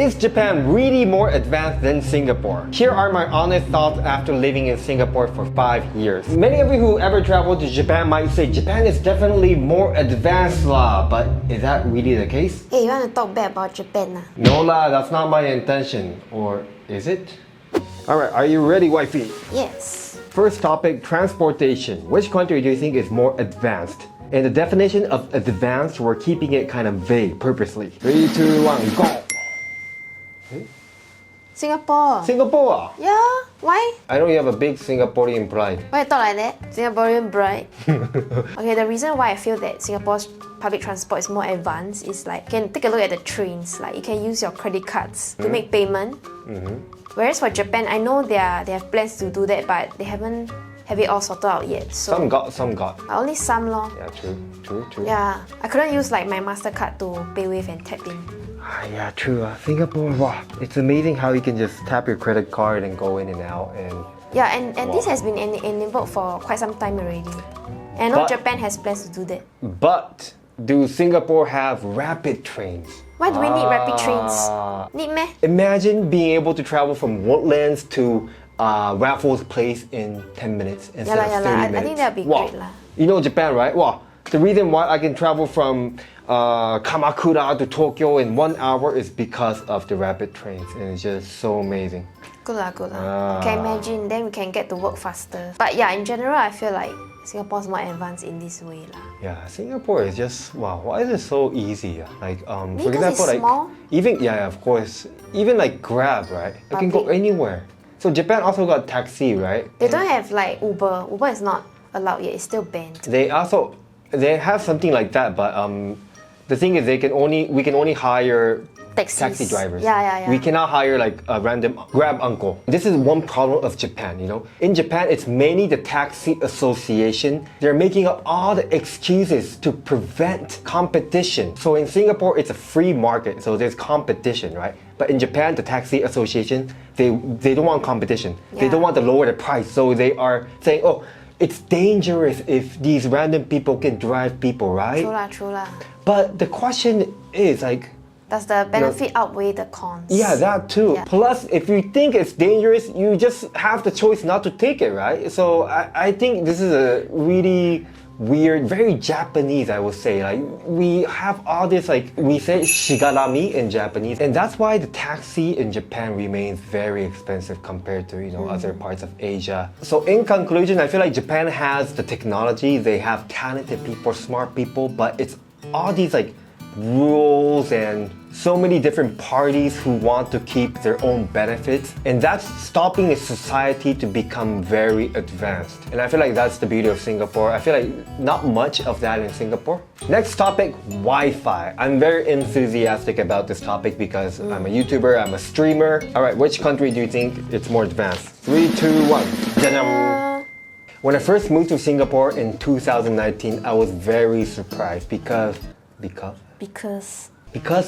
Is Japan really more advanced than Singapore? Here are my honest thoughts after living in Singapore for 5 years. Many of you who ever traveled to Japan might say Japan is definitely more advanced lah, but is that really the case? Hey, you want to talk bad about Japan? No lah, that's not my intention. Or is it? Alright, are you ready, wifey? Yes. First topic, transportation. Which country do you think is more advanced? And the definition of advanced, we're keeping it kind of vague purposely. 3, 2, 1, go! Singapore. Singapore? Yeah, why? I know you have a big Singaporean pride. Why you talk like that? Singaporean bride. Okay, the reason why I feel that Singapore's public transport is more advanced is like, you can take a look at the trains. Like, you can use your credit cards to make payment. Whereas for Japan, I know they have plans to do that, but they haven't have it all sorted out yet. So Some got. only some lor. Yeah, true. Yeah, I couldn't use like my MasterCard to pay with and tap in. Yeah, true. Singapore, wow. It's amazing how you can just tap your credit card and go in and out. And yeah, and this has been enabled for quite some time already. And I know Japan has plans to do that. But do Singapore have rapid trains? Why do we need rapid trains? Need meh? Imagine being able to travel from Woodlands to Raffles Place in 10 minutes instead of 30 minutes. I think that would be great lah. You know Japan, right? Wow. The reason why I can travel from Kamakura to Tokyo in 1 hour is because of the rapid trains, and it's just so amazing. Good lah. Can imagine, then we can get to work faster. But yeah, in general, I feel like Singapore's more advanced in this way lah. Yeah, Singapore is just wow. Why is it so easy? Like Maybe for example, it's small? even of course, even like Grab, right? You can go anywhere. So Japan also got taxi, right? They don't have like Uber. Uber is not allowed yet. It's still banned. They have something like that, but the thing is we can only hire taxi drivers. Yeah. We cannot hire like a random Grab uncle. This is one problem of Japan, you know. In Japan, it's mainly the taxi association. They're making up all the excuses to prevent competition. So in Singapore, it's a free market, so there's competition, right? But in Japan, the taxi association, they don't want competition. They don't want to lower the price, so they are saying, oh, it's dangerous if these random people can drive people, right? True lah. But the question is like, does the benefit outweigh the cons? Yeah, that too. Yeah. Plus, if you think it's dangerous, you just have the choice not to take it, right? So I think this is a really weird, very Japanese, I would say. Like, we have all this, like, we say shigarami in Japanese, and that's why the taxi in Japan remains very expensive compared to, other parts of Asia. So in conclusion, I feel like Japan has the technology, they have talented people, smart people, but it's all these, like, rules and so many different parties who want to keep their own benefits, and that's stopping the society to become very advanced. And I feel like that's the beauty of Singapore. I feel like not much of that in Singapore. Next topic, Wi-Fi. I'm very enthusiastic about this topic because I'm a YouTuber, I'm a streamer. Alright, which country do you think it's more advanced? 3, 2, 1. Ta-dam! When I first moved to Singapore in 2019, I was very surprised because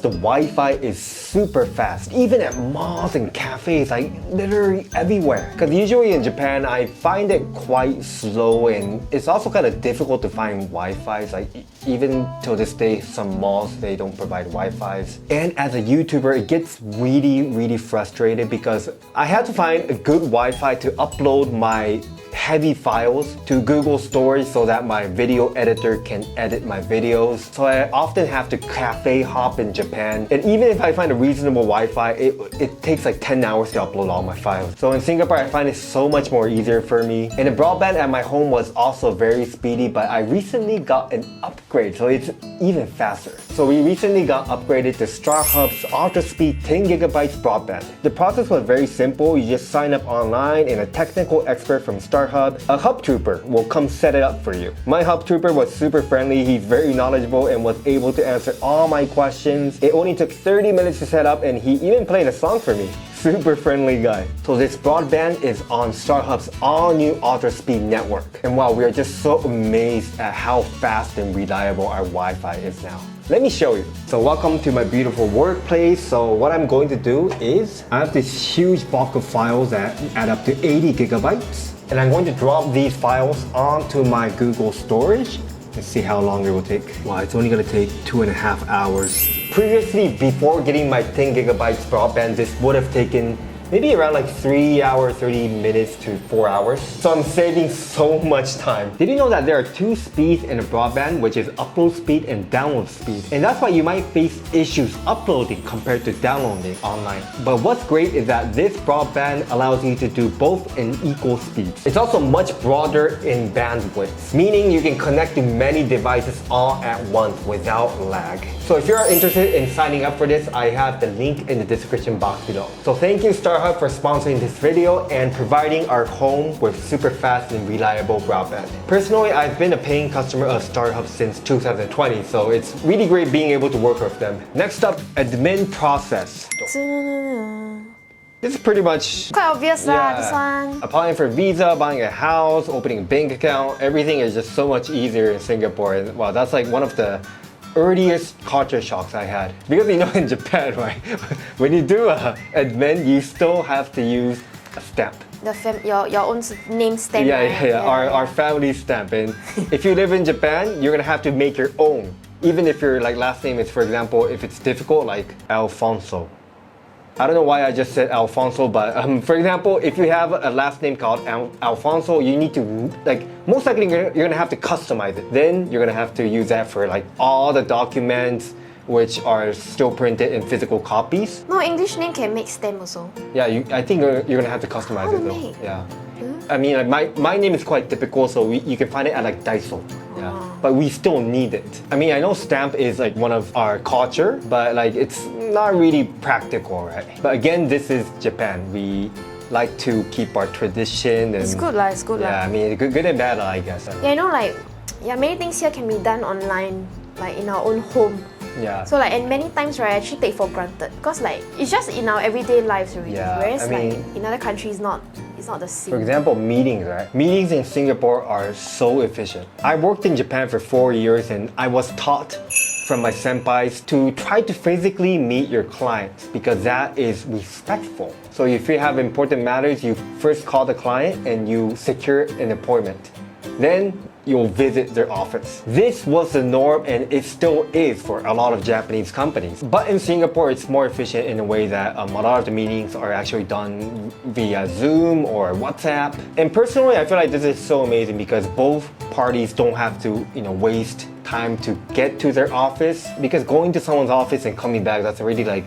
the Wi-Fi is super fast, even at malls and cafes, like literally everywhere. Because usually in Japan, I find it quite slow, and it's also kind of difficult to find Wi-Fis. Like even till this day, some malls, they don't provide Wi-Fis. And as a YouTuber, it gets really frustrated because I had to find a good Wi-Fi to upload my heavy files to Google Storage so that my video editor can edit my videos. So I often have to cafe hop in Japan, and even if I find a reasonable Wi-Fi, it takes like 10 hours to upload all my files. So in Singapore, I find it so much more easier for me. And the broadband at my home was also very speedy, but I recently got an upgrade, so it's even faster. So we recently got upgraded to StarHub's ultra speed 10 gigabytes broadband. The process was very simple. You just sign up online, and a technical expert from StarHub, a hub trooper, will come set it up for you. My hub trooper was super friendly. He's very knowledgeable and was able to answer all my questions. It only took 30 minutes to set up, and he even played a song for me. Super friendly guy. So this broadband is on StarHub's all-new ultra-speed network. And wow, we are just so amazed at how fast and reliable our Wi-Fi is now. Let me show you. So welcome to my beautiful workplace. So what I'm going to do is, I have this huge bulk of files that add up to 80 gigabytes. And I'm going to drop these files onto my Google storage. Let's see how long it will take. Wow, it's only gonna take 2.5 hours. Previously, before getting my 10 gigabytes broadband, this would have taken maybe around like 3 hours, 30 minutes to 4 hours. So I'm saving so much time. Did you know that there are two speeds in a broadband, which is upload speed and download speed? And that's why you might face issues uploading compared to downloading online. But what's great is that this broadband allows you to do both in equal speeds. It's also much broader in bandwidth, meaning you can connect to many devices all at once without lag. So if you're interested in signing up for this, I have the link in the description box below. So thank you StarHub for sponsoring this video and providing our home with super fast and reliable broadband. Personally, I've been a paying customer of StarHub since 2020, so it's really great being able to work with them. Next up, admin process. This is pretty much quite obvious lah, this one. Applying for visa, buying a house, opening a bank account, everything is just so much easier in Singapore. And wow, that's like one of the earliest culture shocks I had. Because you know in Japan, right, when you do a admin, you still have to use a stamp. Your own name stamp. Yeah, our family stamp. And if you live in Japan, you're gonna have to make your own. Even if your like last name is, for example, if it's difficult, like Alfonso. I don't know why I just said Alfonso, but for example, if you have a last name called Alfonso, you need to, like, most likely you're gonna have to customize it. Then you're gonna have to use that for like all the documents which are still printed in physical copies. No, English name can make stamp also. Yeah, I think you're gonna have to customize it though. Make? Yeah. I mean, like my name is quite typical, so you can find it at like Daiso. Yeah. But we still need it. I mean, I know stamp is like one of our culture, but like it's not really practical, right? But again, this is Japan. We like to keep our tradition and it's good lah, it's good lah. Yeah, I mean, good and bad, I guess. Yeah, you know, like, yeah, many things here can be done online, like in our own home. Yeah. So like, and many times, right, I actually take for granted because like it's just in our everyday lives already. Yeah, whereas I mean, like in other countries, it's not the same. For example, meetings, right? Meetings in Singapore are so efficient. I worked in Japan for 4 years and I was taught from my senpais to try to physically meet your clients because that is respectful. So if you have important matters, you first call the client and you secure an appointment. Then you'll visit their office. This was the norm and it still is for a lot of Japanese companies. But in Singapore, it's more efficient in a way that a lot of the meetings are actually done via Zoom or WhatsApp. And personally, I feel like this is so amazing because both parties don't have to, waste time to get to their office, because going to someone's office and coming back, that's already like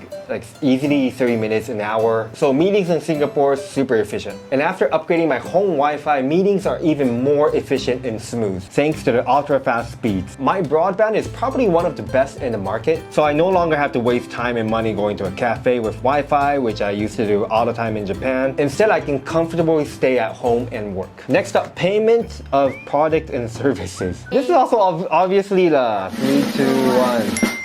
easily 30 minutes, an hour. So meetings in Singapore are super efficient. And after upgrading my home Wi-Fi, meetings are even more efficient and smooth thanks to the ultra fast speeds. My broadband is probably one of the best in the market, so I no longer have to waste time and money going to a cafe with Wi-Fi, which I used to do all the time in Japan. Instead, I can comfortably stay at home and work. Next up, payment of product and services. This is also obviously the 3, 2, 1.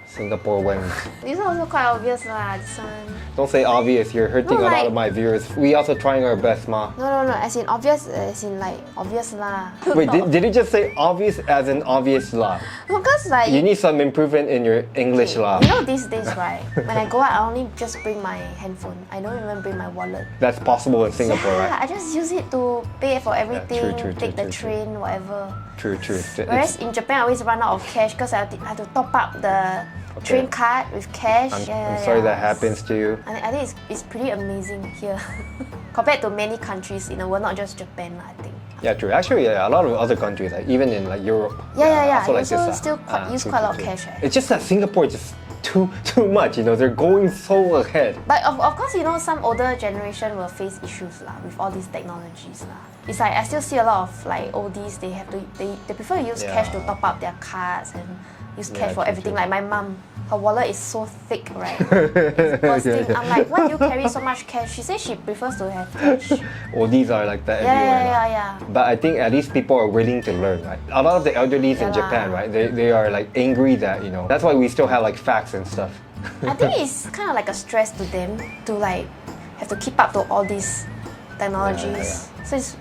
Singapore wins. This is also quite obvious lah, this one. Don't say obvious, you're hurting a lot of my viewers. We also trying our best, ma. No, as in obvious, as in like obvious lah. Wait, did you just say obvious as in obvious lah? Because like... You need some improvement in your English lah. You know these days, right? When I go out, I only just bring my handphone. I don't even bring my wallet. That's possible in Singapore, right? I just use it to pay for everything, take the true. train, whatever. True. Whereas in Japan, I always run out of cash because I have to top up the train card with cash. I'm sorry that happens to you. I think it's pretty amazing here compared to many countries in the world, not just Japan, I think. Yeah, true. Actually, yeah, a lot of other countries, like even in like Europe. Yeah. Also I like also this, still use quite a lot of cash. It's just that Singapore is just too much. They're going so ahead. But of course, some older generation will face issues lah with all these technologies lah. It's like I still see a lot of like oldies. They prefer to use cash to top up their cards and use cash for everything. Like my mom, her wallet is so thick, right? It's bursting. I'm like, why do you carry so much cash? She says she prefers to have cash. Oldies are like that everywhere. Yeah. But I think at least people are willing to learn, right? A lot of the elderlies in Japan, right? They are like angry that, that's why we still have like fax and stuff. I think it's kind of like a stress to them to like have to keep up to all these technologies. So it's,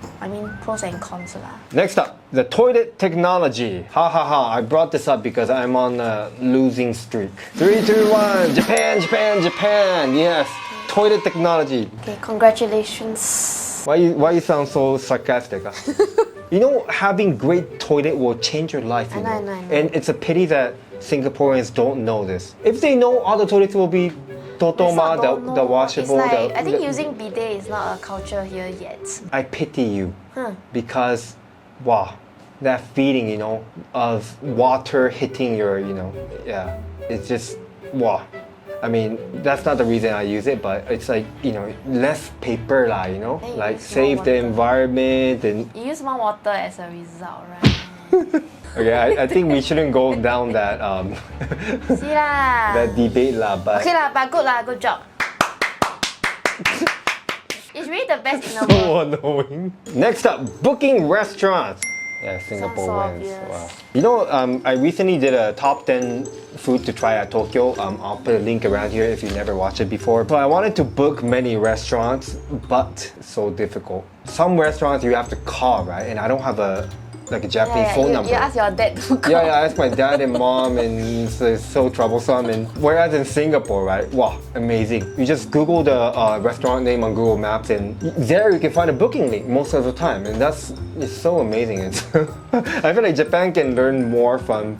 pros and cons lah. Next up, the toilet technology. I brought this up because I'm on a losing streak. 3, 2, 1. Japan. Yes. Toilet technology. Okay, congratulations. Why you sound so sarcastic? Huh? You know, having great toilet will change your life. You I know. And it's a pity that Singaporeans don't know this. If they know, all the toilets will be totoma, the washable. It's like, I think using bidet is not a culture here yet. I pity you because, wow, that feeling, you know, of water hitting your, you know, yeah, it's just, wow. I mean, that's not the reason I use it, but it's like, you know, less paper lah, you know, Then you like use save more the water. environment and. You use more water as a result, right? Okay, I think we shouldn't go down that See lah. that debate lah, but Okay lah, but good job. It's really the best in the world. so annoying. Next up, booking restaurants. Yeah, Singapore Sounds wins. obvious. Wow. You know, I recently did a top 10 food to try at Tokyo. I'll put a link around here if you never watched it before. So I wanted to book many restaurants, but so difficult. Some restaurants you have to call, right? And I don't have a Japanese phone number. You ask your dad to call. Yeah, I asked my dad and mom, and it's so troublesome. And whereas in Singapore, right, wow, amazing. You just Google the restaurant name on Google Maps, and there you can find a booking link most of the time, and it's so amazing. It's I feel like Japan can learn more from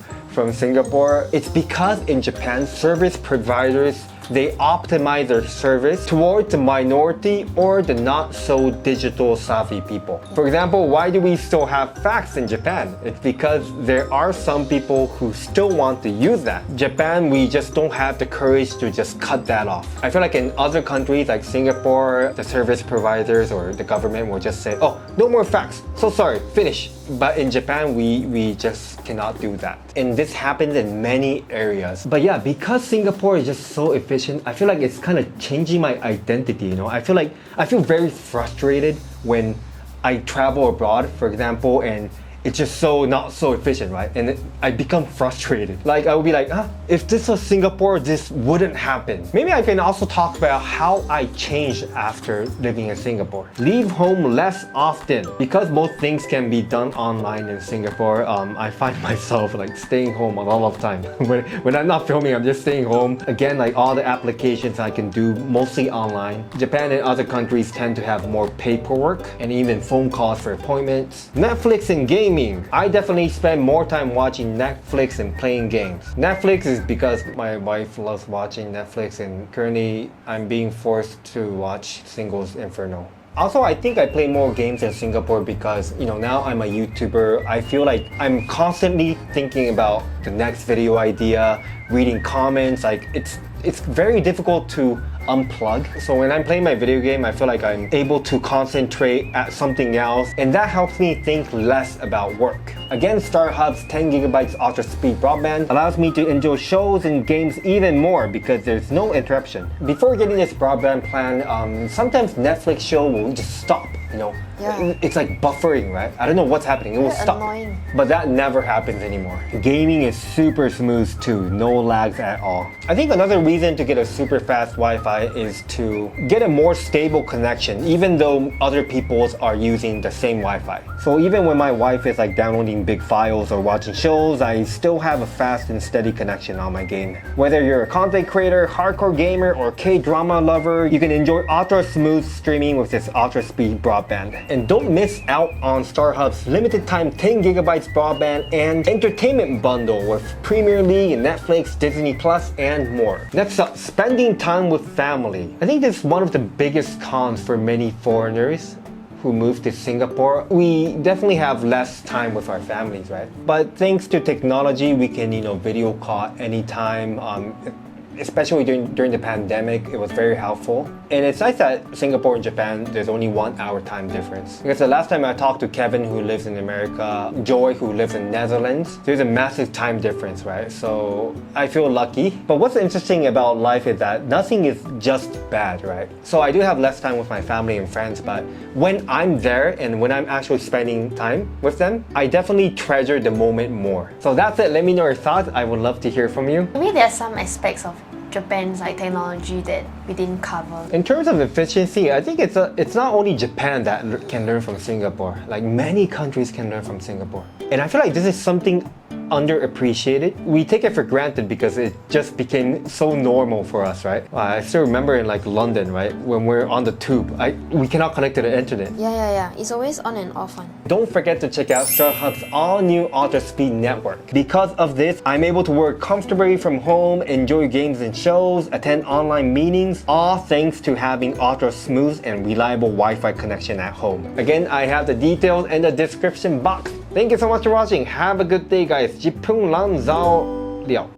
Singapore. It's because in Japan, service providers, they optimize their service towards the minority or the not so digital savvy people. For example, why do we still have fax in Japan? It's because there are some people who still want to use that. Japan, we just don't have the courage to just cut that off. I feel like in other countries like Singapore, the service providers or the government will just say, oh, no more fax. So sorry, finish. But in Japan, we just cannot do that. And this happens in many areas. But yeah, because Singapore is just so efficient, I feel like it's kind of changing my identity, you know? I feel very frustrated when I travel abroad, for example, and it's just so not so efficient, right? And I become frustrated. Like I would be like, if this was Singapore, this wouldn't happen. Maybe I can also talk about how I changed after living in Singapore. Leave home less often. Because most things can be done online in Singapore, I find myself like staying home a lot of time. When I'm not filming, I'm just staying home. Again, like all the applications I can do mostly online. Japan and other countries tend to have more paperwork and even phone calls for appointments. Netflix and gaming. I definitely spend more time watching Netflix and playing games. Netflix is because my wife loves watching Netflix, and currently I'm being forced to watch Singles Inferno. Also, I think I play more games in Singapore because, you know, now I'm a YouTuber. I feel like I'm constantly thinking about the next video idea, reading comments. Like it's very difficult to unplug. So when I'm playing my video game, I feel like I'm able to concentrate at something else, and that helps me think less about work. Again, StarHub's 10 gigabytes ultra speed broadband allows me to enjoy shows and games even more because there's no interruption. Before getting this broadband plan, sometimes Netflix show will just stop, you know. Yeah. It's like buffering, right? I don't know what's happening. It will stop. Annoying. But that never happens anymore. Gaming is super smooth too, no lags at all. I think another reason to get a super fast Wi-Fi is to get a more stable connection, even though other people's are using the same Wi-Fi. So even when my wife is like downloading big files or watching shows, I still have a fast and steady connection on my game. Whether you're a content creator, hardcore gamer, or K-drama lover, you can enjoy ultra smooth streaming with this ultra speed broadband. And don't miss out on StarHub's limited time 10 gigabytes broadband and entertainment bundle with Premier League and Netflix, Disney Plus, and more. Next up, spending time with family. I think this is one of the biggest cons for many foreigners who move to Singapore. We definitely have less time with our families, right? But thanks to technology, we can, you know, video call anytime. Especially during the pandemic, it was very helpful. And it's nice that Singapore and Japan, there's only 1 hour time difference. Because the last time I talked to Kevin, who lives in America, Joy, who lives in Netherlands, there's a massive time difference, right? So I feel lucky. But what's interesting about life is that nothing is just bad, right? So I do have less time with my family and friends, but when I'm there and when I'm actually spending time with them, I definitely treasure the moment more. So that's it. Let me know your thoughts. I would love to hear from you. I mean, there are some aspects of Japan's like technology that we didn't cover. In terms of efficiency, I think it's not only Japan that can learn from Singapore. Like many countries can learn from Singapore. And I feel like this is something underappreciated. We take it for granted because it just became so normal for us, right? I still remember in like London, right? When we're on the tube, we cannot connect to the internet. Yeah. It's always on and off one. Don't forget to check out StarHub's all-new Ultra Speed network. Because of this, I'm able to work comfortably from home, enjoy games and shows, attend online meetings, all thanks to having ultra smooth and reliable Wi-Fi connection at home. Again, I have the details in the description box. Thank you so much for watching. Have a good day, guys. 10分lanzao了。